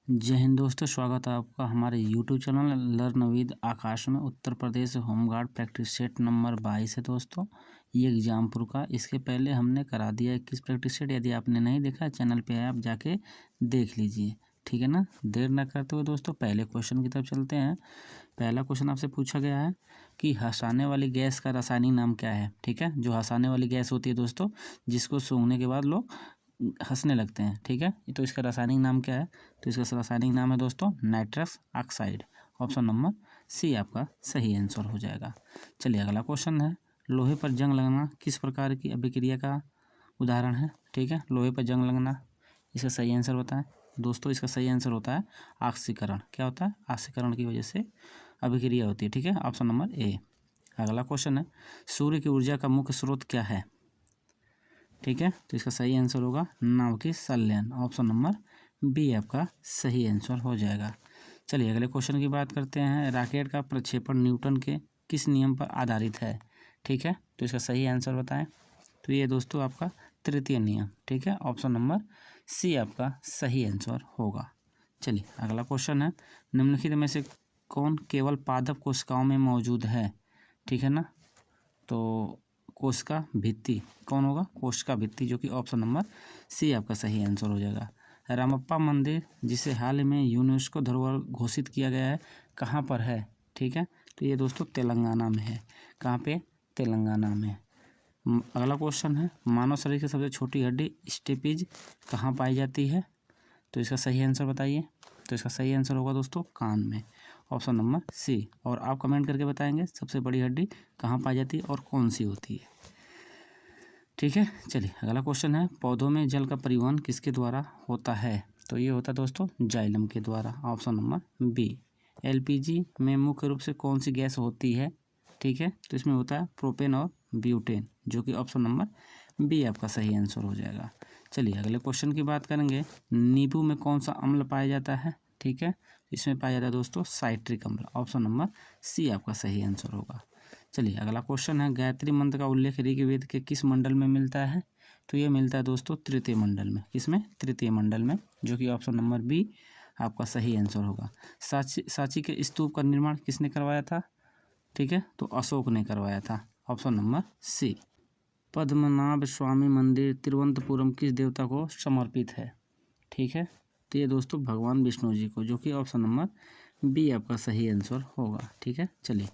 जय हिंद दोस्तों, स्वागत है आपका हमारे YouTube चैनल लर्न विद आकाश में। Uttar Pradesh home guard practice set number 22 है दोस्तों, ये एग्जामपुर का। इसके पहले हमने करा दिया 21 प्रैक्टिस सेट। यदि आपने नहीं देखा चैनल पे आप जाके देख लीजिए, ठीक है ना। देर ना करते हुए दोस्तों पहले क्वेश्चन की तरफ चलते हैं। पहला क्वेश्चन आपसे पूछा गया है कि हंसाने वाली गैस का रासायनिक नाम क्या है। ठीक है, जो हंसाने वाली गैस होती है दोस्तों, जिसको सूंघने के बाद लोग हंसने लगते हैं, ठीक है, तो इसका रासायनिक नाम क्या है। तो इसका रासायनिक नाम है दोस्तों nitrous oxide. Option number C आपका सही आंसर हो जाएगा। चलिए अगला क्वेश्चन है, लोहे पर जंग लगना किस प्रकार की अभिक्रिया का उदाहरण है। ठीक है, लोहे पर जंग लगना, इसका सही आंसर बताएं दोस्तों। इसका सही आंसर होता है ऑक्सीकरण। क्या होता है? ऑक्सीकरण की वजह से अभिक्रिया होती है, ठीक है, ऑप्शन नंबर ए। अगला क्वेश्चन है, सूर्य की ऊर्जा का मुख्य स्रोत क्या है। ठीक है, तो इसका सही आंसर होगा नाव की संलयन। ऑप्शन नंबर बी आपका सही आंसर हो जाएगा। चलिए अगले क्वेश्चन की बात करते हैं, रॉकेट का प्रक्षेपण न्यूटन के किस नियम पर आधारित है। ठीक है, तो इसका सही आंसर बताएं। तो ये दोस्तों आपका तृतीय नियम, ठीक है, ऑप्शन नंबर सी आपका सही आंसर होगा। चलिए अगला क्वेश्चन है, निम्नलिखित में से कौन केवल पादप कोशिकाओं में मौजूद है। ठीक है ना, तो कोशिका भित्ति कौन होगा? कोशिका भित्ति, जो कि ऑप्शन नंबर सी आपका सही आंसर हो जाएगा। रामप्पा मंदिर, जिसे हाल में यूनेस्को धरोहर घोषित किया गया है, कहाँ पर है। ठीक है, तो ये दोस्तों तेलंगाना में है। कहाँ पे? तेलंगाना में। अगला क्वेश्चन है, मानव शरीर की सबसे छोटी हड्डी स्टेपीज कहाँ पाई जाती है। तो इसका सही आंसर बताइए। तो इसका सही आंसर होगा दोस्तों कान में, ऑप्शन नंबर सी। और आप कमेंट करके बताएंगे सबसे बड़ी हड्डी कहाँ पाई जाती है और कौन सी होती है। ठीक है, चलिए अगला क्वेश्चन है, पौधों में जल का परिवहन किसके द्वारा होता है। तो ये होता है दोस्तों जाइलम के द्वारा, ऑप्शन नंबर बी। एलपीजी में मुख्य रूप से कौन सी गैस होती है। ठीक है, तो इसमें होता है प्रोपेन और ब्यूटेन, जो कि ऑप्शन नंबर बी आपका सही आंसर हो जाएगा। चलिए अगले क्वेश्चन की बात करेंगे, नींबू में कौन सा अम्ल पाया जाता है। ठीक है, इसमें पाया जाता है दोस्तों साइट्रिक अम्ल, ऑप्शन नंबर सी आपका सही आंसर होगा। चलिए अगला क्वेश्चन है, गायत्री मंत्र का उल्लेख ऋग्वेद के किस मंडल में मिलता है। तो ये मिलता है दोस्तों तृतीय मंडल में। किसमें? तृतीय मंडल में, जो कि ऑप्शन नंबर बी आपका सही आंसर होगा। सांची के स्तूप का निर्माण किसने करवाया था। ठीक है, तो अशोक ने करवाया था, ऑप्शन नंबर सी। पद्मनाभ स्वामी मंदिर तिरुवनंतपुरम किस देवता को समर्पित है। ठीक है, तो ये दोस्तों भगवान विष्णु जी को, जो कि ऑप्शन नंबर बी आपका सही आंसर होगा। ठीक है, चलिए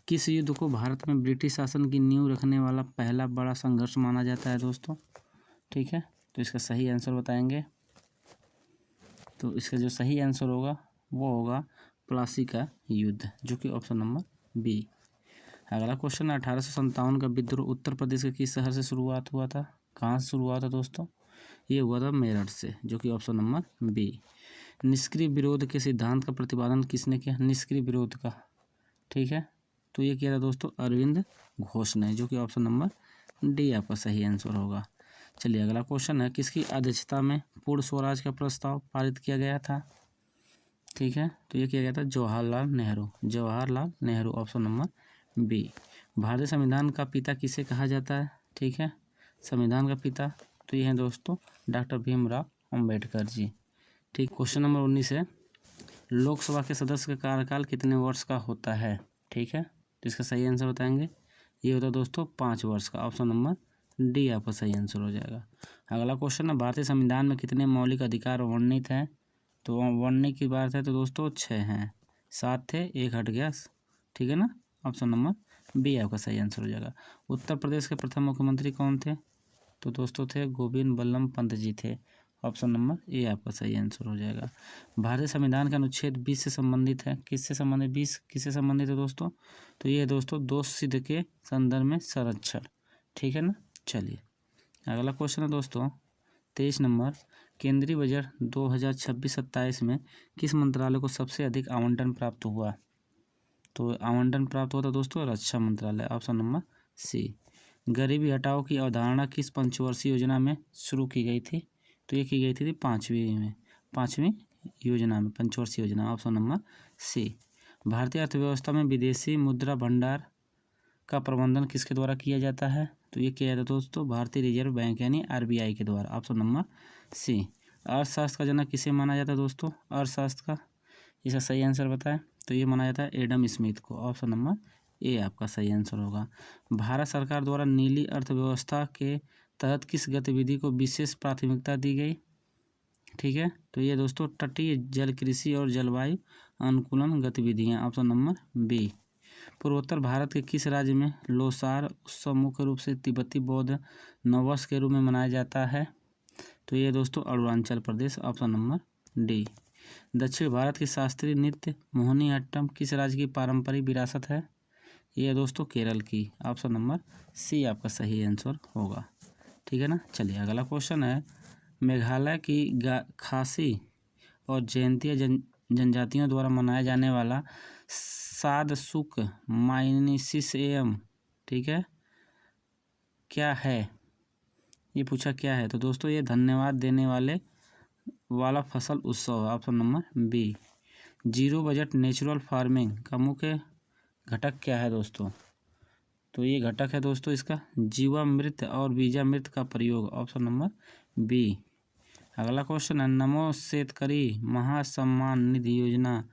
किस युद्ध को भारत में ब्रिटिश शासन की नींव रखने वाला पहला बड़ा संघर्ष माना जाता है दोस्तों। ठीक है, तो इसका सही आंसर बताएंगे। तो इसका जो सही आंसर होगा वो होगा प्लासी का युद्ध, जो कि ऑप्शन नंबर बी। अगला क्वेश्चन, 1857 का विद्रोह उत्तर प्रदेश के किस शहर से शुरुआत हुआ था। कहाँ से शुरू हुआ था दोस्तों? ये हुआ था मेरठ से, जो कि ऑप्शन नंबर बी। निष्क्रिय विरोध के सिद्धांत का प्रतिपादन किसने किया। निष्क्रिय विरोध का, ठीक है, तो ये किया था दोस्तों अरविंद घोष ने, जो कि ऑप्शन नंबर डी आपका सही आंसर होगा। चलिए अगला क्वेश्चन है, किसकी अध्यक्षता में पूर्ण स्वराज का प्रस्ताव पारित किया गया था। ठीक है, तो ये किया गया था Jawaharlal Nehru. Jawaharlal Nehru, option number B. भारतीय संविधान का पिता किसे कहा जाता है। ठीक है, संविधान का पिता, तो ये है दोस्तों डॉक्टर भीमराव अम्बेडकर जी। ठीक, क्वेश्चन नंबर 19 है, लोकसभा के सदस्य का कार्यकाल कितने वर्ष का होता है। ठीक है, तो इसका सही आंसर बताएंगे। ये होता है दोस्तों 5 वर्ष का, ऑप्शन नंबर डी आपका सही आंसर हो जाएगा। अगला क्वेश्चन है, भारतीय संविधान में कितने मौलिक अधिकार वर्णित हैं। तो वर्णित की बात है तो दोस्तों 6 हैं, 7 थे, 1 हट गया। ठीक है ना, ऑप्शन नंबर बी आपका सही आंसर हो जाएगा। उत्तर प्रदेश के प्रथम मुख्यमंत्री कौन थे। तो दोस्तों थे गोविंद बल्लभ पंत जी थे, ऑप्शन नंबर ए आपका सही आंसर हो जाएगा। भारतीय संविधान का अनुच्छेद 20 से संबंधित है। किससे संबंधित? 20 किससे संबंधित है दोस्तों? तो ये है दोस्तों दोष सिद्ध के संदर्भ में संरक्षण। ठीक है ना, चलिए अगला क्वेश्चन है दोस्तों 23 नंबर, केंद्रीय बजट 2026-27 में किस मंत्रालय को सबसे अधिक आवंटन प्राप्त हुआ। तो आवंटन प्राप्त हुआ था दोस्तों रक्षा मंत्रालय, ऑप्शन नंबर सी। गरीबी हटाओ की अवधारणा किस पंचवर्षीय योजना में शुरू की गई थी। तो ये की गई थी पाँचवीं योजना में, पंचवर्षीय योजना, ऑप्शन नंबर सी। भारतीय अर्थव्यवस्था में विदेशी मुद्रा भंडार का प्रबंधन किसके द्वारा किया जाता है। तो ये किया जाता है दोस्तों भारतीय रिजर्व बैंक यानी आरबीआई के द्वारा, ऑप्शन नंबर सी। अर्थशास्त्र का जनक किसे माना जाता है दोस्तों? अर्थशास्त्र का, इसका सही आंसर बताएं। तो ये माना जाता है एडम स्मिथ को। ऑप्शन नंबर ए आपका सही आंसर होगा। भारत सरकार द्वारा नीली अर्थव्यवस्था के तहत किस गतिविधि को विशेष प्राथमिकता दी गई? ठीक है, तो ये दोस्तों तटीय जल कृषि और जलवायु अनुकूलन गतिविधियां। Option number B. पूर्वोत्तर भारत के किस राज्य में लोसार उत्सव मुख्य रूप से तिब्बती बौद्ध नववर्ष के रूप में मनाया जाता है? तो ये दोस्तों Arunachal Pradesh. Option number D. दक्षिण भारत की शास्त्रीय नृत्य मोहिनीअट्टम किस राज्य की पारंपरिक विरासत है? ये दोस्तों केरल की। ऑप्शन नंबर सी आपका सही आंसर होगा। ठीक है ना। चलिए अगला क्वेश्चन है, मेघालय की खासी और जयंतिया जनजातियों द्वारा मनाया जाने वाला सादसुक माइनिसिस ठीक है क्या है? ये पूछा क्या है, तो दोस्तों ये धन्यवाद देने वाला फसल उत्सव है। Option number B. Zero budget natural farming का मुख्य घटक क्या है दोस्तों? तो ये घटक है दोस्तों इसका जीवामृत और बीजामृत का प्रयोग। Option number B. अगला क्वेश्चन है, नमो शेतकरी महासम्मान निधि योजना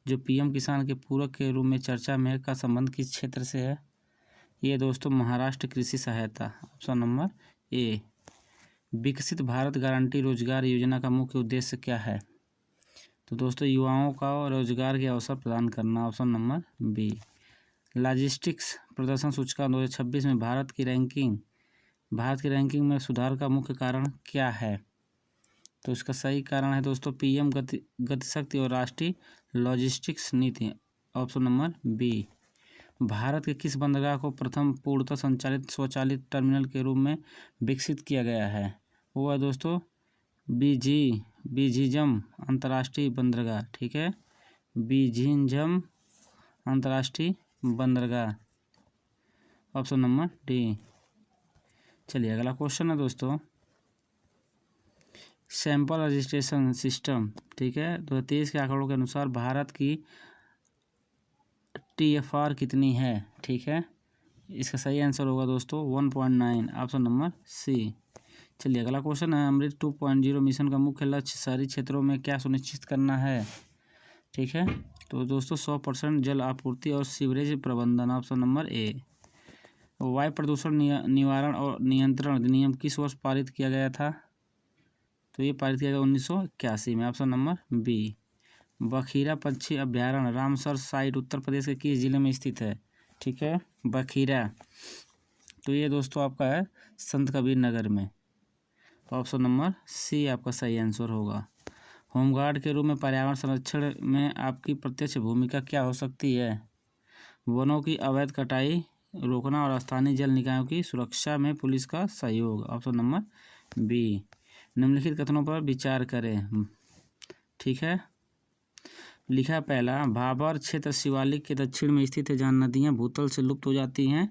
जो पीएम किसान के पूरक के रूप में चर्चा में है का संबंध किस क्षेत्र से है? ये दोस्तों महाराष्ट्र कृषि सहायता। ऑप्शन नंबर ए। विकसित भारत गारंटी रोजगार योजना का मुख्य उद्देश्य क्या है? तो दोस्तों युवाओं का रोजगार के अवसर प्रदान करना। Option number B. लॉजिस्टिक्स प्रदर्शन सूचकांक 2026 में भारत की रैंकिंग में सुधार का मुख्य कारण क्या है? तो इसका सही कारण है दोस्तों पीएम गतिशक्ति और राष्ट्रीय लॉजिस्टिक्स नीति। Option number B. भारत के किस बंदरगाह को प्रथम पूर्णतः संचालित स्वचालित टर्मिनल के रूप में विकसित किया गया है? वो है दोस्तों बीजिंजम अंतर्राष्ट्रीय बंदरगाह। ठीक है, बीजिंजम अंतर्राष्ट्रीय बंदरगाह। Option number D. चलिए अगला क्वेश्चन है दोस्तों, सैंपल रजिस्ट्रेशन सिस्टम। ठीक है, 2023 के आंकड़ों के अनुसार भारत की TFR कितनी है? ठीक है, इसका सही आंसर होगा दोस्तों 1.9। Option number C. चलिए अगला क्वेश्चन है, अमृत 2.0 मिशन का मुख्य लक्ष्य शहरी क्षेत्रों में क्या सुनिश्चित करना है? ठीक है, तो दोस्तों 100% जल आपूर्ति और सीवरेज प्रबंधन। ऑप्शन नंबर ए। वायु प्रदूषण निवारण और नियंत्रण अधिनियम किस वर्ष पारित किया गया था? तो ये पारित किया गया 1981 में। Option number B. बखीरा पक्षी अभ्यारण्य रामसर साइट उत्तर प्रदेश के किस जिले में स्थित है? ठीक है, बखीरा, तो ये दोस्तों आपका है संत कबीर नगर में। ऑप्शन नंबर सी आपका सही आंसर होगा। होमगार्ड के रूप में पर्यावरण संरक्षण में आपकी प्रत्यक्ष भूमिका क्या हो सकती है? वनों की अवैध कटाई रोकना और स्थानीय जल निकायों की सुरक्षा में पुलिस का सहयोग। Option number B. निम्नलिखित कथनों पर विचार करें। ठीक है, लिखा पहला, भाबर क्षेत्र शिवालिक के दक्षिण में स्थित है जहाँ नदियाँ भूतल से लुप्त हो जाती हैं।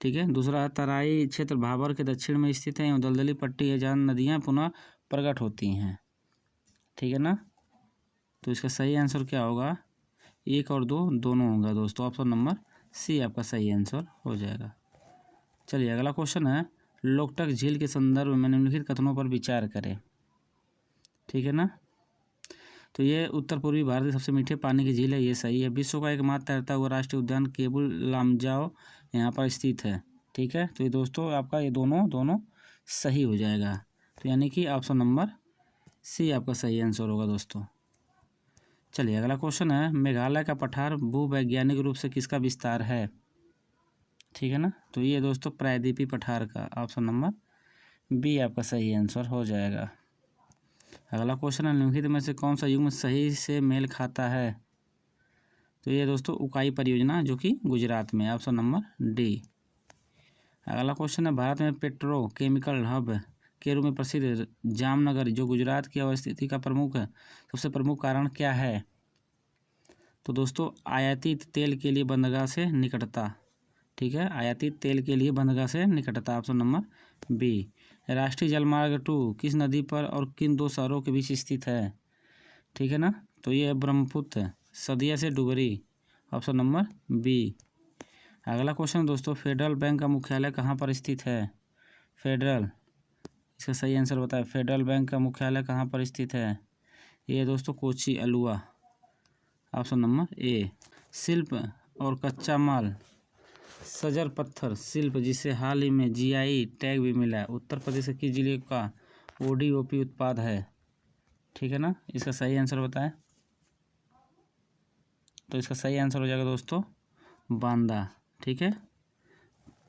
ठीक है, दूसरा, तराई क्षेत्र भाबर के दक्षिण में स्थित है, एवं दलदली पट्टी है जहाँ नदियाँ पुनः प्रकट होती हैं। ठीक है ना, तो इसका सही आंसर क्या होगा? 1 और 2 दोनों होगा दोस्तों। ऑप्शन नंबर सी आपका सही आंसर हो जाएगा। चलिए अगला क्वेश्चन है, लोकटक झील के संदर्भ में निम्नलिखित कथनों पर विचार करें। ठीक है ना, तो ये उत्तर पूर्वी भारत की सबसे मीठे पानी की झील है, ये सही है। विश्व का एकमात्र तैरता हुआ राष्ट्रीय उद्यान केबुल लामजाओ यहाँ पर स्थित है। ठीक है, तो ये दोस्तों आपका ये दोनों सही हो जाएगा। तो यानी कि ऑप्शन नंबर सी आपका सही आंसर होगा दोस्तों। चलिए अगला क्वेश्चन है, मेघालय का पठार भूवैज्ञानिक रूप से किसका विस्तार है? ठीक है ना, तो ये दोस्तों प्रायद्वीपीय पठार का। ऑप्शन नंबर बी आपका सही आंसर हो जाएगा। अगला क्वेश्चन है, निम्नलिखित में से कौन सा युग्म सही से मेल खाता है? तो ये दोस्तों उकाई परियोजना जो कि गुजरात में। Option number D. अगला क्वेश्चन है, भारत में पेट्रोकेमिकल हब के रूप में प्रसिद्ध जामनगर जो गुजरात की अवस्थिति का सबसे प्रमुख कारण क्या है? तो दोस्तों आयातित तेल के लिए बंदरगाह से निकटता। ठीक है, आयातित तेल के लिए बंदरगाह से निकटता। Option number B. राष्ट्रीय जलमार्ग 2 किस नदी पर और किन 2 शहरों के बीच स्थित है? ठीक है ना, तो ये ब्रह्मपुत्र सदिया से डुगरी। Option number B. अगला क्वेश्चन दोस्तों, फेडरल बैंक का मुख्यालय कहाँ पर स्थित है? फेडरल, इसका सही आंसर बताएं। फेडरल बैंक का मुख्यालय कहाँ पर स्थित है? ये दोस्तों कोची अलुवा, ऑप्शन नंबर ए। शिल्प और कच्चा माल, सजर पत्थर शिल्प जिसे हाल ही में जीआई टैग भी मिला है, उत्तर प्रदेश के किस जिले का ओडीओपी उत्पाद है? ठीक है ना, इसका सही आंसर बताएं। तो इसका सही आंसर हो जाएगा दोस्तों बांदा। ठीक है,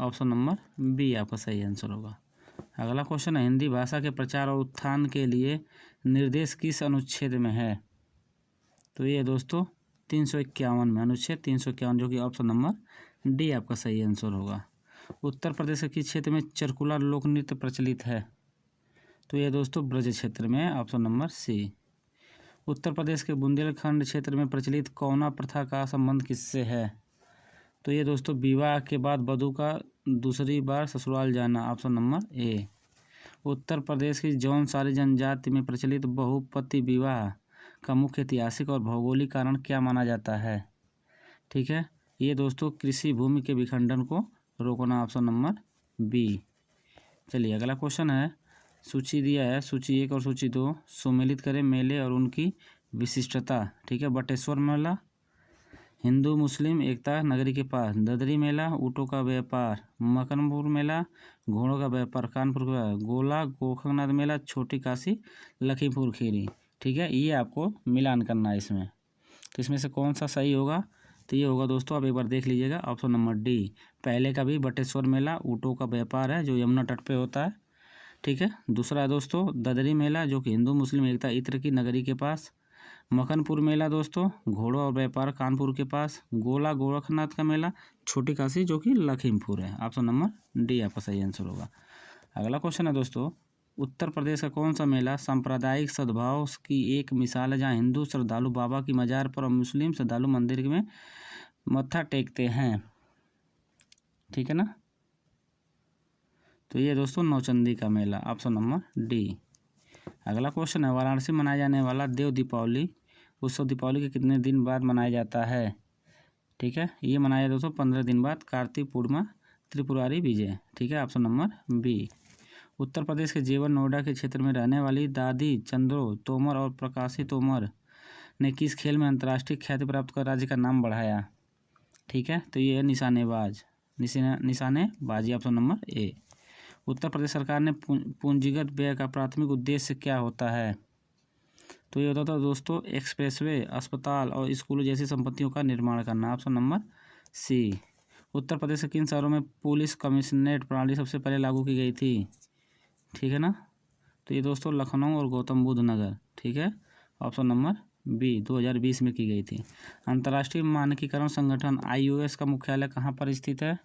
ऑप्शन नंबर बी आपका सही आंसर होगा। अगला क्वेश्चन है, हिंदी भाषा के प्रचार और उत्थान के लिए निर्देश किस अनुच्छेद में है? तो ये दोस्तों 351 में, अनुच्छेद 351, जो कि ऑप्शन नंबर डी आपका सही आंसर होगा। उत्तर प्रदेश के किस क्षेत्र में चरकुला लोक नृत्य प्रचलित है? तो ये दोस्तों ब्रज क्षेत्र में, ऑप्शन नंबर सी। उत्तर प्रदेश के बुंदेलखंड क्षेत्र में प्रचलित कौना प्रथा का संबंध किससे है? तो ये दोस्तों विवाह के बाद वधू का दूसरी बार ससुराल जाना, ऑप्शन नंबर ए। उत्तर प्रदेश की जौनसारी जनजाति में प्रचलित बहुपति विवाह का मुख्य ऐतिहासिक और भौगोलिक कारण क्या माना जाता है? ठीक है, ये दोस्तों कृषि भूमि के विखंडन को रोकना, ऑप्शन नंबर बी। चलिए अगला क्वेश्चन है, सूची दिया है, सूची 1 और सूची 2, सुमेलित करें मेले और उनकी विशिष्टता। ठीक है, बटेश्वर मेला, हिंदू मुस्लिम एकता नगरी के पास, ददरी मेला, ऊँटों का व्यापार, मकनपुर मेला, घोड़ों का व्यापार, कानपुर का गोला गोरखनाथ मेला, छोटी काशी, लखीमपुर खीरी। ठीक है, ये आपको मिलान करना है इसमें। तो इसमें से कौन सा सही होगा? तो ये होगा दोस्तों, आप एक बार देख लीजिएगा, ऑप्शन नंबर डी। पहले का भी बटेश्वर मेला ऊँटों का व्यापार है जो यमुना तट पे होता है। ठीक है, दूसरा है दोस्तों ददरी मेला जो कि हिंदू मुस्लिम एकता इत्र की नगरी के पास, मखनपुर मेला दोस्तों घोड़ों और व्यापार कानपुर के पास, गोला गोरखनाथ का मेला छोटी काशी जो कि लखीमपुर है, ऑप्शन नंबर डी आपका सही आंसर होगा। अगला क्वेश्चन है दोस्तों, उत्तर प्रदेश का कौन सा मेला सांप्रदायिक सद्भाव की एक मिसाल है जहाँ हिंदू श्रद्धालु बाबा की मजार पर और मुस्लिम श्रद्धालु मंदिर में मत्था टेकते हैं? ठीक है ना, तो ये दोस्तों नौचंदी का मेला, ऑप्शन नंबर डी। अगला क्वेश्चन है, वाराणसी में मनाया जाने वाला देव दीपावली उत्सव दीपावली के कितने दिन बाद मनाया जाता है? ठीक है, ये मनाया दोस्तों 15 दिन बाद, कार्तिक पूर्णिमा त्रिपुरारी विजय। ठीक है, option number B. Uttar Pradesh के जेवर नोएडा के क्षेत्र में रहने वाली दादी चंद्रो तोमर और प्रकाशी तोमर ने किस खेल में अंतर्राष्ट्रीय ख्याति प्राप्त कर राज्य का नाम बढ़ाया? ठीक है, तो ये है निशानेबाजी, ऑप्शन नंबर ए। उत्तर प्रदेश सरकार ने पूंजीगत व्यय का प्राथमिक उद्देश्य क्या होता है? तो ये होता था दोस्तों एक्सप्रेसवे, अस्पताल और स्कूलों जैसी संपत्तियों का निर्माण करना, ऑप्शन नंबर सी। उत्तर प्रदेश के किन शहरों में पुलिस कमिश्नरेट प्रणाली सबसे पहले लागू की गई थी? ठीक है ना, तो ये दोस्तों लखनऊ और गौतम बुद्ध नगर। ठीक है, ऑप्शन नंबर बी 2020 में की गई थी। अंतर्राष्ट्रीय मानकीकरण संगठन IOS का मुख्यालय कहाँ पर स्थित है?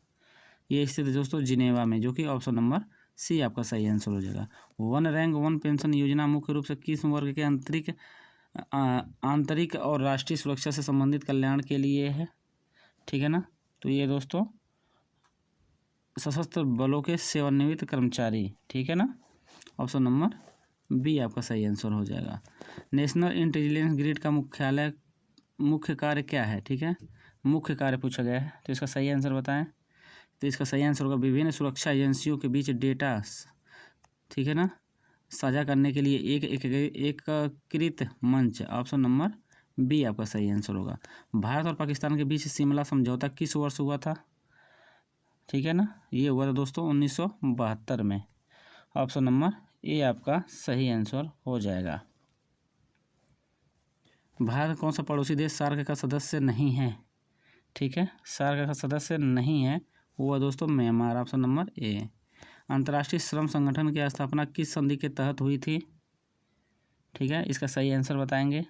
ये स्थित है दोस्तों जिनेवा में, जो कि ऑप्शन नंबर सी आपका सही आंसर हो जाएगा। वन रैंक वन पेंशन योजना मुख्य रूप से किस वर्ग के आंतरिक और राष्ट्रीय सुरक्षा से संबंधित कल्याण के लिए है? ठीक है ना, तो ये दोस्तों सशस्त्र बलों के सेवानिवृत्त कर्मचारी। ठीक है ना, ऑप्शन नंबर बी आपका सही आंसर हो जाएगा। नेशनल इंटेलिजेंस ग्रिड का मुख्य कार्य क्या है? ठीक है, मुख्य कार्य पूछा गया है, तो इसका सही आंसर बताएं। तो इसका सही आंसर होगा विभिन्न सुरक्षा एजेंसियों के बीच डेटा, ठीक है ना, साझा करने के लिए एक एकीकृत मंच, ऑप्शन नंबर बी आपका सही आंसर होगा। भारत और पाकिस्तान के बीच शिमला समझौता किस वर्ष हुआ था? ठीक है ना, ये हुआ था दोस्तों 1972 में, ऑप्शन नंबर ए आपका सही आंसर हो जाएगा। भारत कौन सा पड़ोसी देश सार्क का सदस्य नहीं है? ठीक है, सार्क का सदस्य नहीं है, वो दोस्तों म्यांमार, ऑप्शन नंबर ए। अंतर्राष्ट्रीय श्रम संगठन की स्थापना किस संधि के तहत हुई थी? ठीक है, इसका सही आंसर बताएंगे।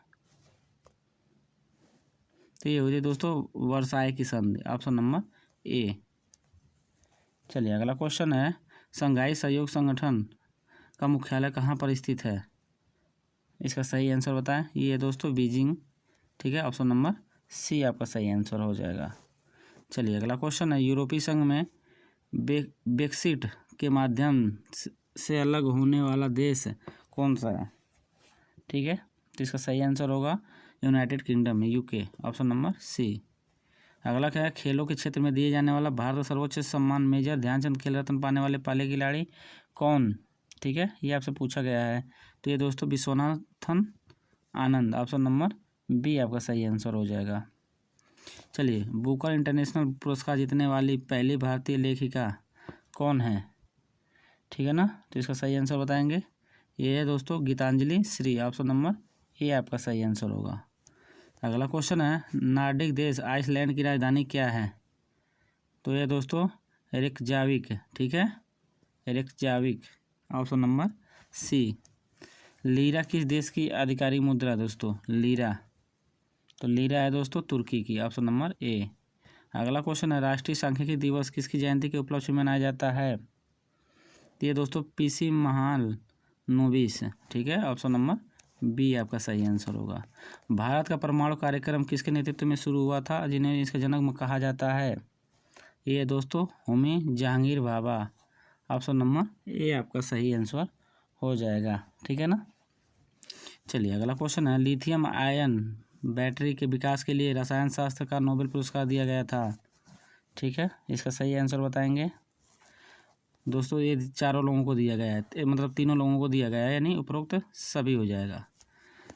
तो ये हुई थी दोस्तों वर्साई की संधि, ऑप्शन नंबर ए। चलिए अगला क्वेश्चन है, शंघाई सहयोग संगठन का मुख्यालय कहाँ पर स्थित है? इसका सही आंसर बताएं। ये दोस्तों बीजिंग। ठीक है, ऑप्शन नंबर सी आपका सही आंसर हो जाएगा। चलिए अगला क्वेश्चन है, यूरोपीय संघ में ब्रेक्सिट के माध्यम से अलग होने वाला देश कौन सा है? ठीक है, तो इसका सही आंसर होगा यूनाइटेड किंगडम में, UK, ऑप्शन नंबर सी। अगला क्या है, खेलों के क्षेत्र में दिए जाने वाला भारत का सर्वोच्च सम्मान मेजर ध्यानचंद खेल रत्न पाने वाले पहले खिलाड़ी कौन? ठीक है, ये आपसे पूछा गया है। तो ये दोस्तों Viswanathan Anand, option number B आपका सही आंसर हो जाएगा। चलिए, बुकर इंटरनेशनल पुरस्कार जीतने वाली पहली भारतीय लेखिका कौन है? ठीक है ना, तो इसका सही आंसर बताएंगे। ये है दोस्तों Geetanjali Shree, option number A आपका सही आंसर होगा। अगला क्वेश्चन है, नॉर्डिक देश आइसलैंड की राजधानी क्या है? तो ये दोस्तों रेकजाविक, ठीक है, Reykjavik, option number C. Lira किस देश की आधिकारिक मुद्रा है दोस्तों? लीरा, तो लीरा है दोस्तों तुर्की की, ऑप्शन नंबर ए। अगला क्वेश्चन है, राष्ट्रीय सांख्यिकी दिवस किसकी जयंती के उपलक्ष्य में मनाया जाता है? तो ये दोस्तों पीसी महालनोबिस, ठीक है, ऑप्शन नंबर बी आपका सही आंसर होगा। भारत का परमाणु कार्यक्रम किसके नेतृत्व में शुरू हुआ था, जिन्हें इसका जनक कहा जाता है? ये दोस्तों Homi Jahangir Bhabha, option number A आपका सही आंसर हो जाएगा। ठीक है ना। चलिए अगला क्वेश्चन है, लिथियम आयन बैटरी के विकास के लिए रसायन शास्त्र का नोबेल पुरस्कार दिया गया था। ठीक है, इसका सही आंसर बताएंगे दोस्तों। ये चारों लोगों को दिया गया है, मतलब तीनों लोगों को दिया गया है, यानी उपरोक्त सभी हो जाएगा।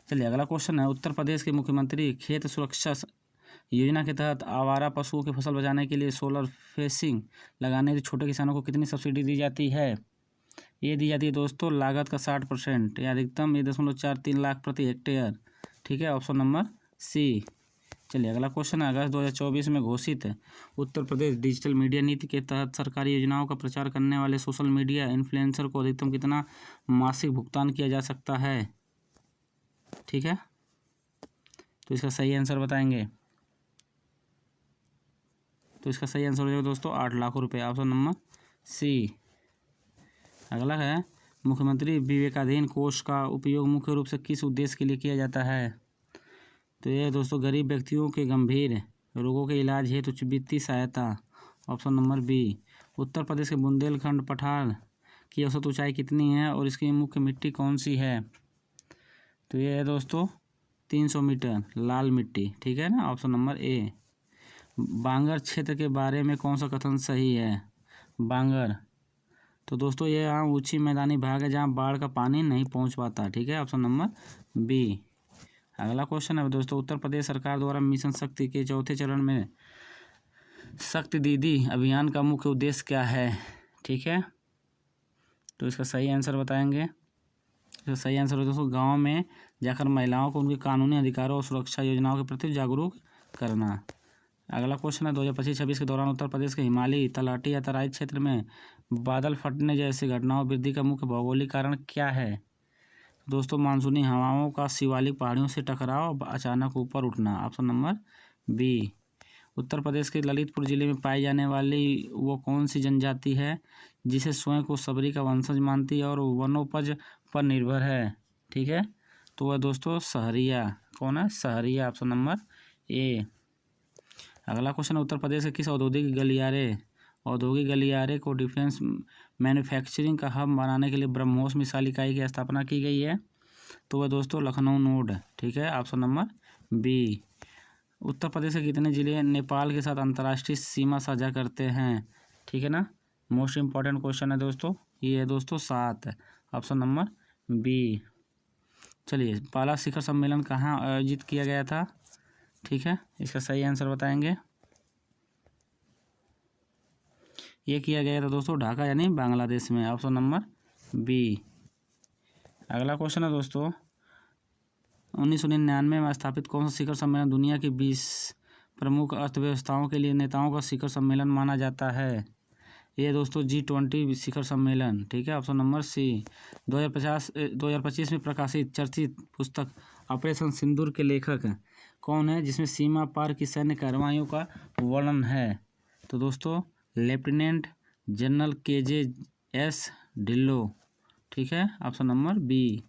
चलिए अगला क्वेश्चन है, उत्तर प्रदेश के मुख्यमंत्री खेत सुरक्षा योजना के तहत आवारा पशुओं की फसल बचाने के लिए सोलर फेंसिंग लगाने के छोटे किसानों को कितनी सब्सिडी दी जाती है? ये दी जाती है दोस्तों लागत का 60% या अधिकतम 1.43 लाख प्रति हेक्टेयर। ठीक है, ऑप्शन नंबर सी। चलिए अगला क्वेश्चन है, अगस्त 2024 में घोषित उत्तर प्रदेश डिजिटल मीडिया नीति के तहत सरकारी योजनाओं का प्रचार करने वाले सोशल मीडिया इन्फ्लुएंसर को अधिकतम कितना मासिक भुगतान किया जा सकता है? ठीक है, तो इसका सही आंसर बताएंगे। तो इसका सही आंसर हो जाएगा दोस्तों 8 लाख रुपये, ऑप्शन नंबर सी। अगला है, मुख्यमंत्री विवेकाधीन कोष का उपयोग मुख्य रूप से किस उद्देश्य के लिए किया जाता है? तो ये दोस्तों गरीब व्यक्तियों के गंभीर रोगों के इलाज हेतु वित्तीय सहायता, option number B. Uttar Pradesh के बुंदेलखंड पठार की औसत ऊंचाई कितनी है और इसकी मुख्य मिट्टी कौन सी है? तो ये है दोस्तों 300 मीटर लाल मिट्टी। ठीक है ना, ऑप्शन नंबर ए। बांगर क्षेत्र के बारे में कौन सा कथन सही है? बांगर, तो दोस्तों ये यहाँ ऊंची मैदानी भाग है जहाँ बाढ़ का पानी नहीं पहुँच पाता। ठीक है, ऑप्शन नंबर बी। अगला क्वेश्चन है दोस्तों, उत्तर प्रदेश सरकार द्वारा मिशन शक्ति के चौथे चरण में शक्ति दीदी अभियान का मुख्य उद्देश्य क्या है? ठीक है, तो इसका सही आंसर बताएंगे। इसका सही आंसर है दोस्तों गाँव में जाकर महिलाओं को उनके कानूनी अधिकारों और सुरक्षा योजनाओं के प्रति जागरूक करना। अगला क्वेश्चन है, 2025-26 के दौरान उत्तर प्रदेश के हिमालयी तलहटी या तराई क्षेत्र में बादल फटने जैसी घटनाओं वृद्धि का मुख्य भौगोलिक कारण क्या है? दोस्तों मानसूनी हवाओं का शिवालिक पहाड़ियों से टकराव, अचानक ऊपर उठना, option number B. Uttar Pradesh के ललितपुर जिले में पाई जाने वाली वो कौन सी जनजाति है जिसे स्वयं को सबरी का वंशज मानती है और वनोपज पर निर्भर है? ठीक है, तो वह दोस्तों सहरिया। कौन है? सहरिया, ऑप्शन नंबर ए। अगला क्वेश्चन है, उत्तर प्रदेश के किस औद्योगिक गलियारे को डिफेंस मैन्युफैक्चरिंग का हब बनाने के लिए ब्रह्मोस मिसाइल इकाई की स्थापना की गई है? तो वह दोस्तों लखनऊ नोड। ठीक है, option number B. Uttar Pradesh के कितने जिले नेपाल के साथ अंतर्राष्ट्रीय सीमा साझा करते हैं? ठीक है ना, मोस्ट इम्पॉर्टेंट क्वेश्चन है दोस्तों, ये है दोस्तों 7, ऑप्शन नंबर बी। चलिए, पाला शिखर सम्मेलन कहाँ आयोजित किया गया था? ठीक है, इसका सही आंसर बताएंगे। ये किया गया था दोस्तों ढाका यानी बांग्लादेश में, ऑप्शन नंबर बी। अगला क्वेश्चन है दोस्तों, 1999 में स्थापित कौन सा शिखर सम्मेलन दुनिया की 20 प्रमुख अर्थव्यवस्थाओं के लिए नेताओं का शिखर सम्मेलन माना जाता है? ये दोस्तों G20 शिखर सम्मेलन। ठीक है, ऑप्शन नंबर सी। 2025 में प्रकाशित चर्चित पुस्तक ऑपरेशन सिंदूर के लेखक कौन है जिसमें सीमा पार की सैन्य कार्रवाइयों का वर्णन है? तो दोस्तों लेफ्टिनेंट जनरल KJS ढिल्लो। ठीक है, ऑप्शन नंबर बी।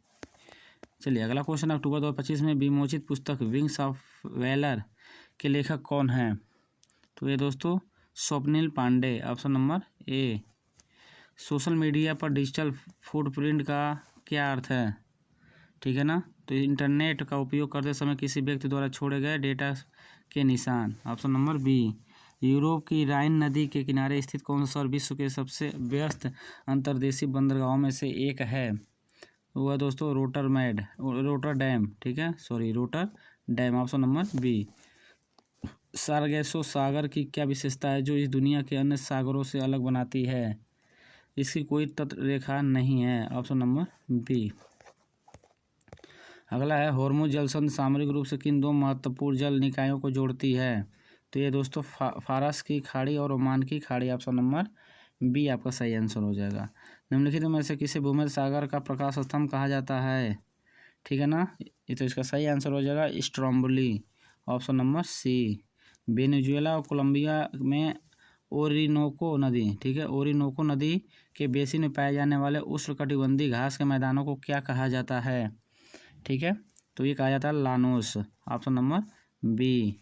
चलिए अगला क्वेश्चन, अक्टूबर 2025 में विमोचित पुस्तक विंग्स ऑफ वैलर के लेखक कौन है? तो ये दोस्तों Swapnil Pandey, option number A. Social media पर डिजिटल फुटप्रिंट का क्या अर्थ है? ठीक है ना, तो इंटरनेट का उपयोग करते समय किसी व्यक्ति द्वारा छोड़े गए डेटा के निशान, ऑप्शन नंबर बी। यूरोप की राइन नदी के किनारे स्थित कौन सा शहर विश्व के सबसे व्यस्त अंतर्देशीय बंदरगाहों में से एक है? वो है दोस्तों रोटरडैम, ठीक है, रोटरडैम, ऑप्शन नंबर बी। सारगेसो सागर की क्या विशेषता है जो इस दुनिया के अन्य सागरों से अलग बनाती है? इसकी कोई तट रेखा नहीं है, ऑप्शन नंबर बी। अगला है होर्मुज जलसंधि सामरिक रूप से किन दो महत्वपूर्ण जल निकायों को जोड़ती है? तो ये दोस्तों फारस की खाड़ी और ओमान की खाड़ी, ऑप्शन नंबर बी आपका सही आंसर हो जाएगा। निम्नलिखित में से किसे भूमध्य सागर का प्रकाश स्तंभ कहा जाता है? ठीक है ना, ये तो इसका सही आंसर हो जाएगा Stromboli, option number C. Venezuela और कोलंबिया में ओरिनोको नदी, ठीक है, ओरिनोको नदी के बेसिन में पाए जाने वाले उष्णकटिबंधीय घास के मैदानों को क्या कहा जाता है? ठीक है, तो ये कहा जाता है लानोस, ऑप्शन नंबर बी।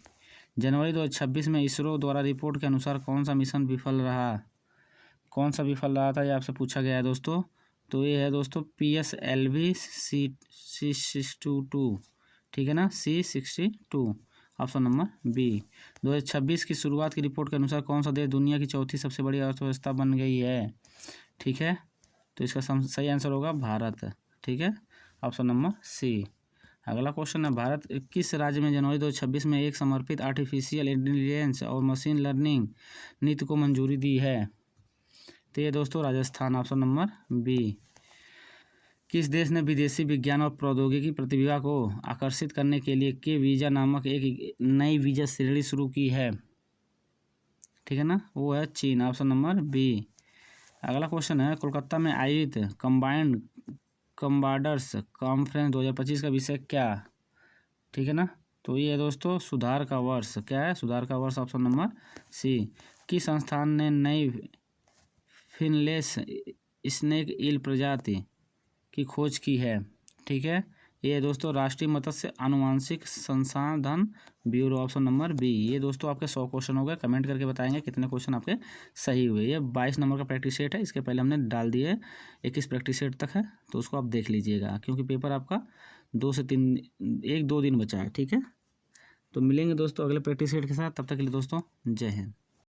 जनवरी 2026 में इसरो द्वारा रिपोर्ट के अनुसार कौन सा मिशन विफल रहा? कौन सा विफल रहा था, ये आपसे पूछा गया है दोस्तों। तो ये है दोस्तों PSLV C62, ठीक है ना, C62, ऑप्शन नंबर बी। 2026 की शुरुआत की रिपोर्ट के अनुसार कौन सा देश दुनिया की चौथी सबसे बड़ी अर्थव्यवस्था बन गई है? ठीक है, तो इसका सही आंसर होगा भारत, ठीक है, ऑप्शन नंबर सी। अगला क्वेश्चन है, भारत किस राज्य में जनवरी 2026 में एक समर्पित आर्टिफिशियल इंटेलिजेंस और मशीन लर्निंग नीति को मंजूरी दी है? तो ये दोस्तों राजस्थान, ऑप्शन नंबर बी। किस देश ने विदेशी विज्ञान और प्रौद्योगिकी प्रतिभा को आकर्षित करने के लिए के वीज़ा नामक एक नई वीज़ा श्रेणी शुरू की है? ठीक है ना, वो है चीन, ऑप्शन नंबर बी। अगला क्वेश्चन है, कोलकाता में आयोजित कंबाइंड कम्बाडर्स कॉन्फ्रेंस 2025 का विषय क्या? ठीक है ना, तो ये है दोस्तों सुधार का वर्ष, क्या है, सुधार का वर्ष, ऑप्शन नंबर सी। किस संस्थान ने नई फिनलेस स्नेक ईल प्रजाति की खोज की है? ठीक है, ये दोस्तों राष्ट्रीय मत्स्य आनुवांशिक संसाधन ब्यूरो, ऑप्शन नंबर बी। ये दोस्तों आपके 100 क्वेश्चन हो गए, कमेंट करके बताएंगे कितने क्वेश्चन आपके सही हुए। ये 22 नंबर का प्रैक्टिस सेट है, इसके पहले हमने डाल दिए 21 प्रैक्टिस सेट तक है, तो उसको आप देख लीजिएगा क्योंकि पेपर आपका 2 से 3 1-2 दिन बचा है। ठीक है, तो मिलेंगे दोस्तों अगले प्रैक्टिस सेट के साथ, तब तक के लिए दोस्तों जय हिंद।